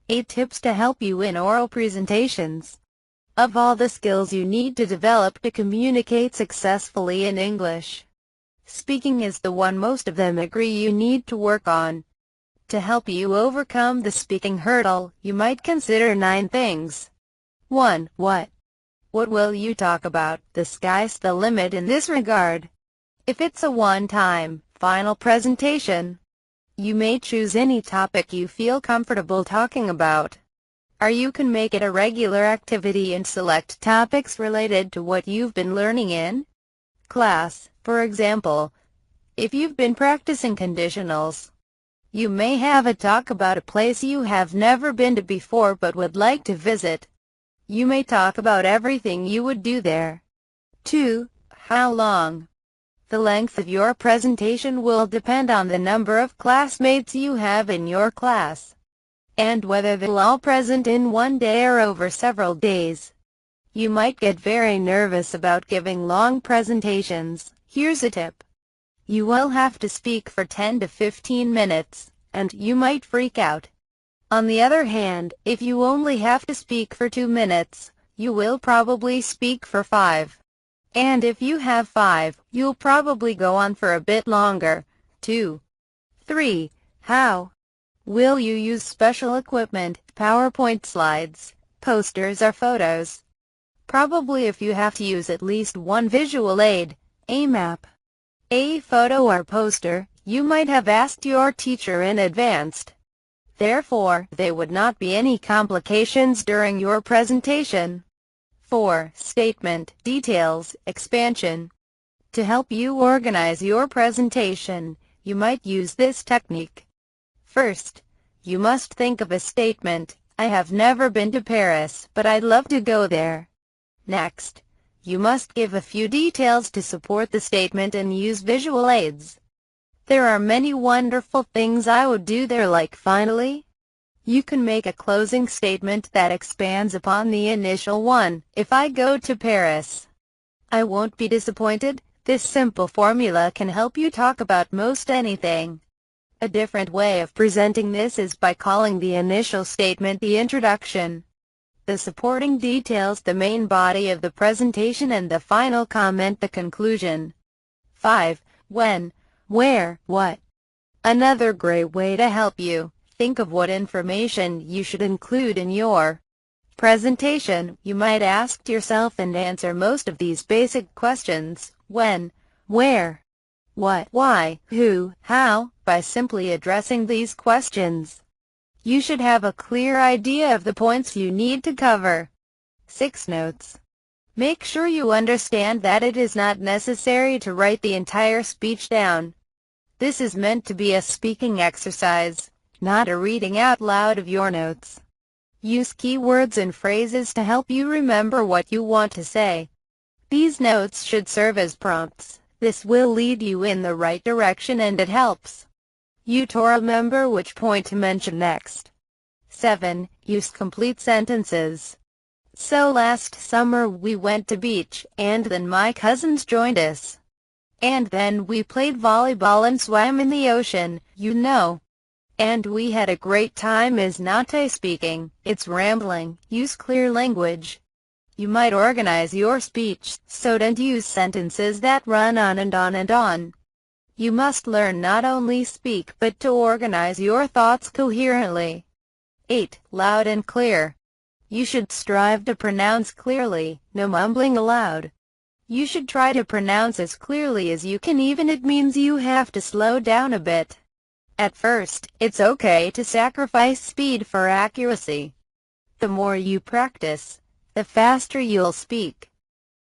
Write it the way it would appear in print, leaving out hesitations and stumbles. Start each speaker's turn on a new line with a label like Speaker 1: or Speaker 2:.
Speaker 1: 8 tips to help you in oral presentations. Of all the skills you need to develop to communicate successfully in English, speaking is the one most of them agree you need to work on. To help you overcome the speaking hurdle, you might consider 9 things. 1. What? What will you talk about? The sky's the limit in this regard. If it's a one-time, final presentation, you may choose any topic you feel comfortable talking about. Or you can make it a regular activity and select topics related to what you've been learning in class. For example, if you've been practicing conditionals, you may have a talk about a place you have never been to before but would like to visit. You may talk about everything you would do there. 2. How long? The length of your presentation will depend on the number of classmates you have in your class, and whether they're all present in one day or over several days. You might get very nervous about giving long presentations. Here's a tip. You will have to speak for 10 to 15 minutes, and you might freak out. On the other hand, if you only have to speak for 2 minutes, you will probably speak for 5. And if you have 5, you'll probably go on for a bit longer. 2. 3. How? Will you use special equipment, PowerPoint slides, posters or photos? Probably if you have to use at least one visual aid, a map, a photo or poster, you might have asked your teacher in advance. Therefore, there would not be any complications during your presentation. 4. Statement, details, expansion. To help you organize your presentation, you might use this technique. First, you must think of a statement. I have never been to Paris, but I'd love to go there. Next, you must give a few details to support the statement and use visual aids. There are many wonderful things I would do there, like finally, you can make a closing statement that expands upon the initial one. If I go to Paris, I won't be disappointed. This simple formula can help you talk about most anything. A different way of presenting this is by calling the initial statement the introduction, the supporting details the main body of the presentation, and the final comment the conclusion. 5. When, where, what. Another great way to help you think of what information you should include in your presentation. You might ask yourself and answer most of these basic questions: when, where, what, why, who, how. By simply addressing these questions, you should have a clear idea of the points you need to cover. 6. Notes. Make sure you understand that it is not necessary to write the entire speech down. This is meant to be a speaking exercise, not a reading out loud of your notes. Use keywords and phrases to help you remember what you want to say. These notes should serve as prompts. This will lead you in the right direction, and it helps you to remember which point to mention next. 7. Use complete sentences. So last summer we went to beach, and then my cousins joined us. And then we played volleyball and swam in the ocean, you know. And we had a great time is not speaking, it's rambling. Use clear language. You might organize your speech so don't use sentences that run on and on and on. You must learn not only speak but to organize your thoughts coherently. 8. Loud and clear. You should strive to pronounce clearly, no mumbling aloud. You should try to pronounce as clearly as you can, even it means you have to slow down a bit. At first, it's okay to sacrifice speed for accuracy. The more you practice, the faster you'll speak.